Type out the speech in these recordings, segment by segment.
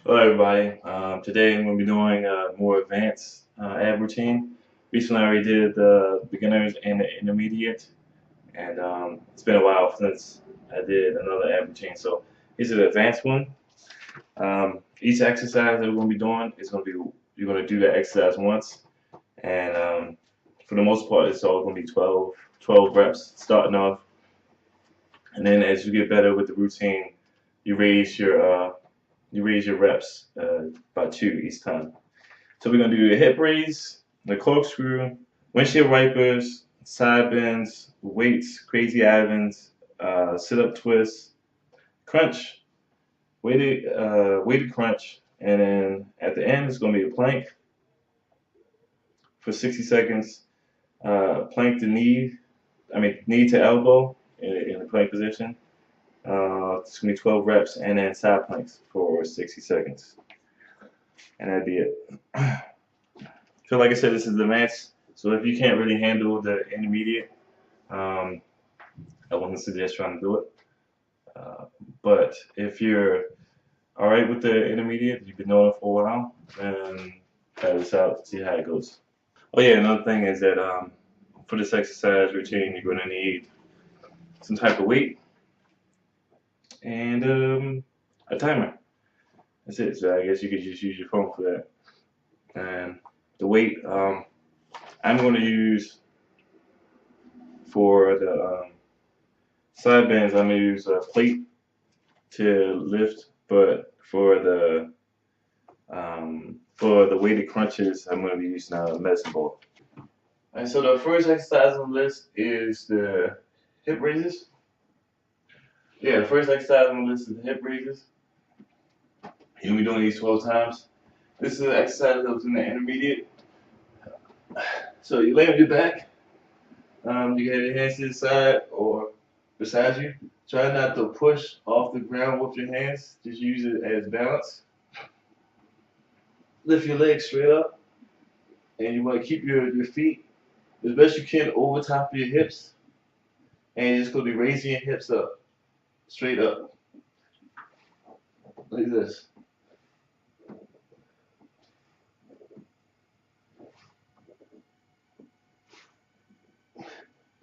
Hello, everybody. Today I'm going to be doing a more advanced ab routine. Recently, I already did the beginners and the intermediate, and it's been a while since I did another ab routine. So here's the advanced one. Each exercise that we're going to be doing is going to be you're going to do the exercise once, and for the most part, it's all going to be 12 reps starting off, and then as you get better with the routine, you raise your uh, you raise your reps by two each time. So we're gonna do the hip raise, the corkscrew, windshield wipers, side bends, weights, crazy Evans, sit up twist, crunch, weighted crunch, and then at the end it's gonna be a plank for 60 seconds. Plank to knee, knee to elbow in the plank position. It's gonna be 12 reps, and then side planks for 60 seconds, and that'd be it. So like I said, this is advanced. So if you can't really handle the intermediate, um, I wouldn't suggest trying to do it. Uh, but if you're all right with the intermediate, you've been doing it for a while, then try this out, see how it goes. Oh yeah, another thing is that for this exercise routine, you're going to need some type of weight and a timer. That's it. So I guess you could just use your phone for that. And the weight, I'm going to use for the side bends, I'm gonna use a plate to lift, but for the weighted crunches, I'm gonna be using a medicine ball. And so the first exercise on the list is the hip raises. Yeah, the first exercise on the list is the hip raises. You'll be doing these 12 times. This is an exercise that was in the intermediate. So you lay on your back. You can have your hands to the side or beside you. Try not to push off the ground with your hands. Just use it as balance. Lift your legs straight up, and you want to keep your feet as best you can over top of your hips, and you're just going to be raising your hips up, straight up, like this.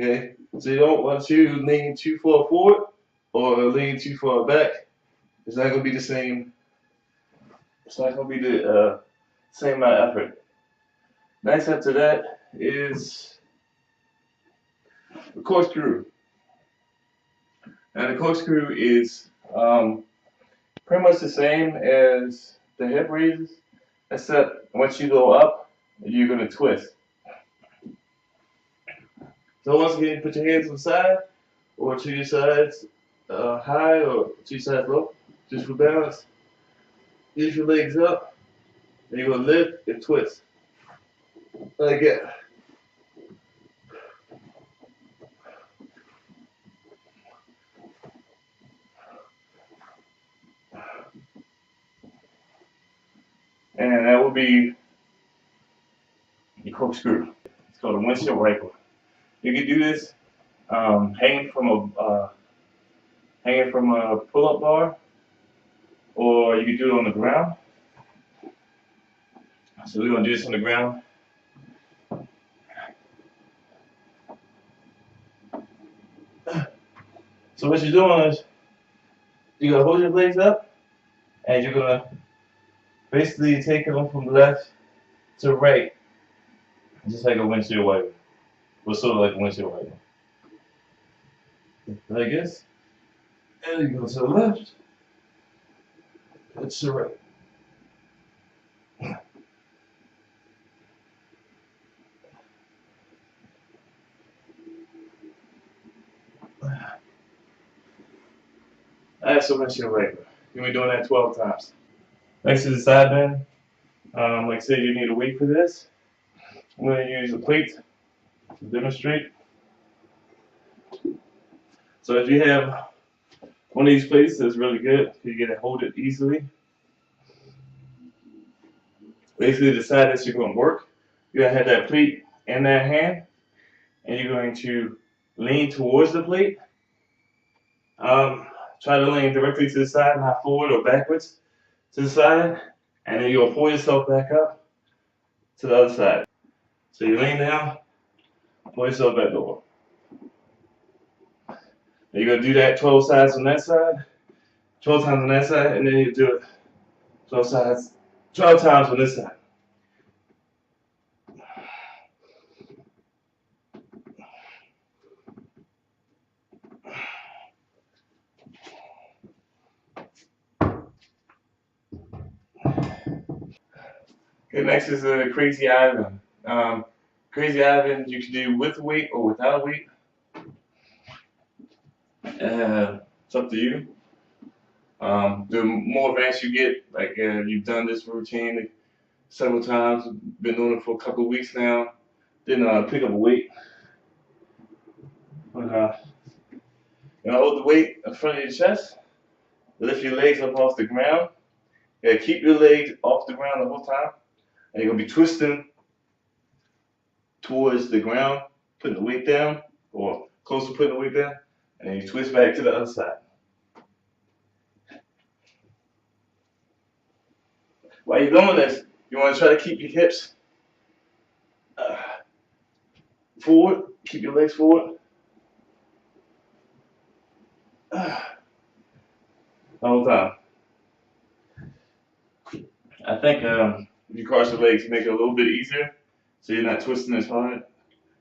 Okay? So you don't want to lean too far forward or lean too far back. It's not going to be the same. It's not going to be the same amount of effort. Next after that is the corkscrew. Now the corkscrew is pretty much the same as the hip raises, except once you go up, you're going to twist. So once again, put your hands on the side or to your sides high or to your sides low, just for balance. Lift your legs up, and you're going to lift and twist. Like that. And that will be your corkscrew. It's called a windshield wiper. You can do this hanging from a pull-up bar, or you can do it on the ground. So we're gonna do this on the ground. So what you're doing is you're gonna hold your legs up, and you're gonna basically take them from left to right, just like a windshield wiper. Well, sort of like a windshield wiper. Like this. And you go to the left, and to the right. That's a windshield wiper. You'll be doing that 12 times. Next is the side bend. Like I said, you need a weight for this. I'm going to use a plate to demonstrate. So if you have one of these plates that's really good, you can hold it easily. Basically, the side that you're going to work, you're going to have that plate in that hand, and you're going to lean towards the plate. Um, Try to lean directly to the side, not forward or backwards. to the side, and then you're gonna pull yourself back up to the other side. So you lean down, pull yourself back over. And you're gonna do that 12 sides on that side, 12 times on that side, and then you do it 12 sides, 12 times on this side. Okay, next is a Crazy Ivan. Crazy Ivan you can do with a weight or without a weight. It's up to you. The more advanced you get, like you've done this routine several times, been doing it for a couple of weeks now, then pick up a weight. Hold the weight in front of your chest, lift your legs up off the ground. Keep your legs off the ground the whole time, and you're gonna be twisting towards the ground, putting the weight down, or close to putting the weight down, and then you twist back to the other side. While you're doing this, you want to try to keep your hips forward, keep your legs forward. The whole time. I think if you cross your legs, make it a little bit easier, so you're not twisting as hard.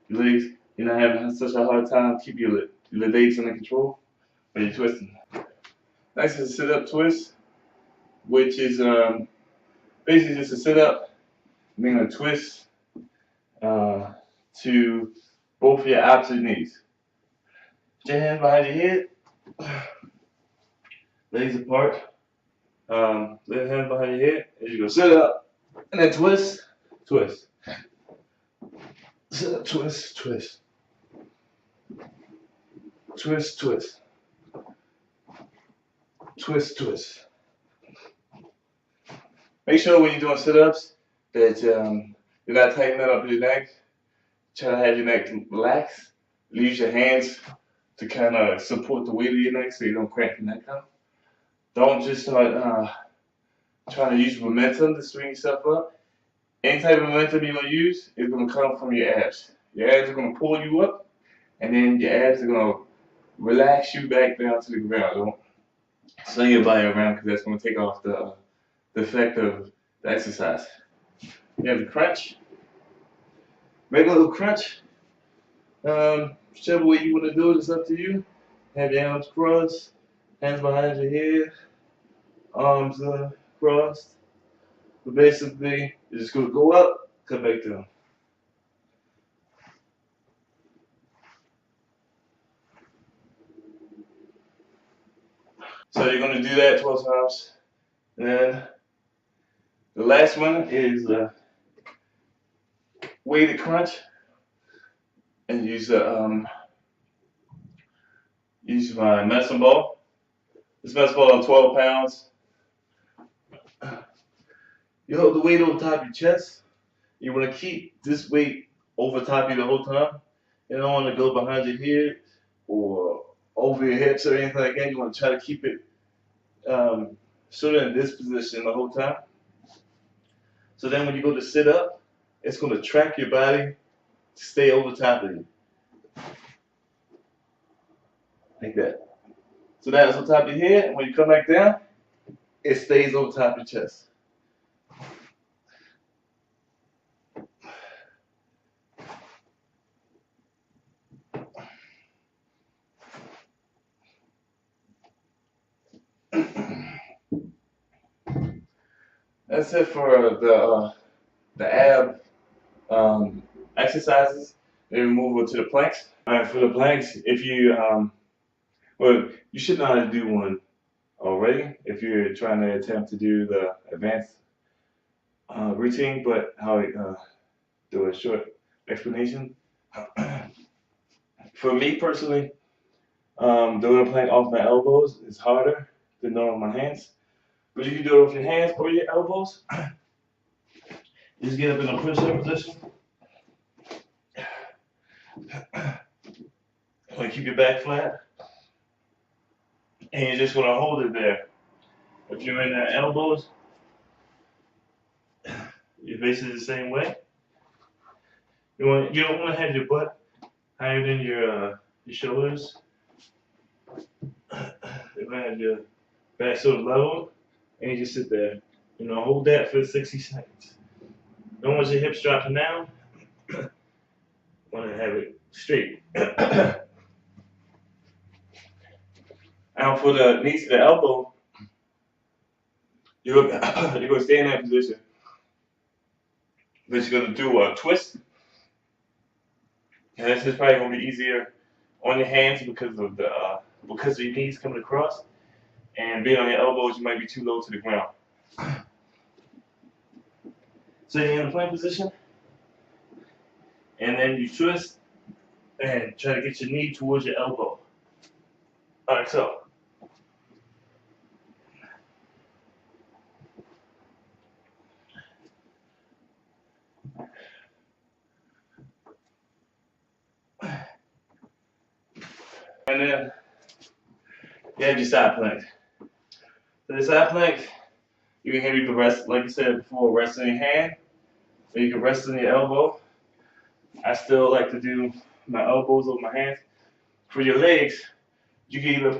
Your legs, you're not having such a hard time keep your legs under control when you're twisting. Next is a sit-up twist, which is basically just a sit-up, meaning a twist to both your opposite knees. Put your hands behind your head, legs apart. Left hand behind your head, as you go sit up, and then twist, twist. Sit up, twist, twist. Twist, twist. Twist, twist. Make sure when you're doing sit-ups that you're not tightening up your neck. Try to have your neck relaxed. Use your hands to kind of support the weight of your neck so you don't cramp your neck up. Don't just start trying to use momentum to swing yourself up. Any type of momentum you're going to use is going to come from your abs. Your abs are going to pull you up, and then your abs are going to relax you back down to the ground. Don't swing your body around because that's going to take off the effect of the exercise. You have the crunch. Make a little crunch. Whichever way you want to do it, it's up to you. Have your arms crossed, hands behind your head, arms crossed. But basically, you're just going to go up, come back down. So you're going to do that 12 times. And then the last one is weighted crunch. And use my medicine ball. This medicine ball is 12 pounds. You hold the weight over top of your chest. You want to keep this weight over top of you the whole time. You don't want to go behind your head or over your hips or anything like that. You want to try to keep it sort of in this position the whole time. So then when you go to sit up, it's going to track your body to stay over top of you. Like that. So that's on top of your head, and when you come back down, it stays over top of your chest. That's it for the ab exercises. Then we move on to the planks. All right, for the planks, if you well, you should know how to do one already if you're trying to attempt to do the advanced routine. But how do a short explanation. For me personally, doing a plank off my elbows is harder than doing it with my hands. But you can do it with your hands or your elbows. Just get up in a push-up position. Keep your back flat. And you just want to hold it there. If you're in the elbows, It's basically the same way. You don't want to have your butt higher than your shoulders. You want to have your back sort of level, and you just sit there. Hold that for 60 seconds. Don't want your hips dropping down. Want to have it straight. Now for the knees to the elbow, you're going to stay in that position. But you're going to do a twist. And this is probably going to be easier on your hands because of your knees coming across. And being on your elbows, you might be too low to the ground. So you're in the plank position. And then you twist and try to get your knee towards your elbow. Alright, so. And then you have your side plank. So the side plank, you can rest, like you said before, rest on your hand, or you can rest on your elbow. I still like to do my elbows over my hands. For your legs, you can either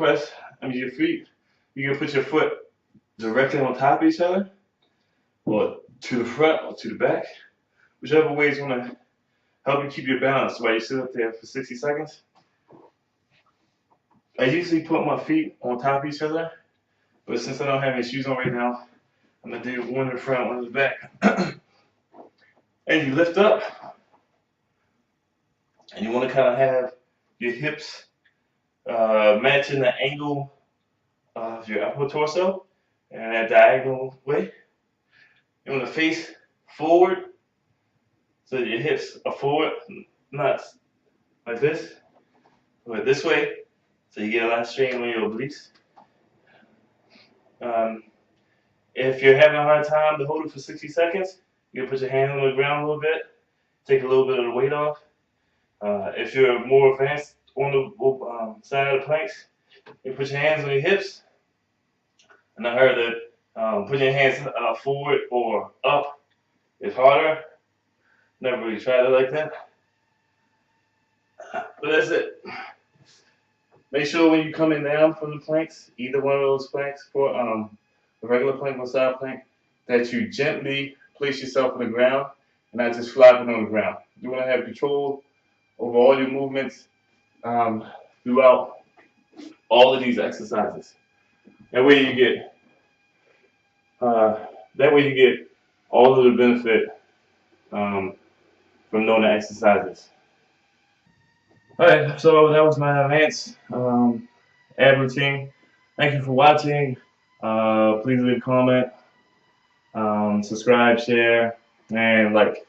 your feet, you can put your foot directly on top of each other, or to the front or to the back, whichever way is going to help you keep your balance while you sit up there for 60 seconds. I usually put my feet on top of each other, but since I don't have any shoes on right now, I'm going to do one in the front, one in the back. And you lift up, and you want to kind of have your hips matching the angle of your upper torso in a diagonal way. You want to face forward so that your hips are forward, not like this, but this way, so you get a lot of strain on your obliques. If you're having a hard time to hold it for 60 seconds, you can put your hands on the ground a little bit, take a little bit of the weight off. If you're more advanced on the side of the planks, you put your hands on your hips. And I heard that putting your hands forward or up is harder. Never really tried it like that. But that's it. Make sure when you're coming down from the planks, either one of those planks, for a regular plank or side plank, that you gently place yourself on the ground and not just flopping on the ground. You want to have control over all your movements throughout all of these exercises. That way you get all of the benefit from knowing the exercises. Alright, so that was my advanced ab routine. Thank you for watching. Please leave a comment, subscribe, share, and like.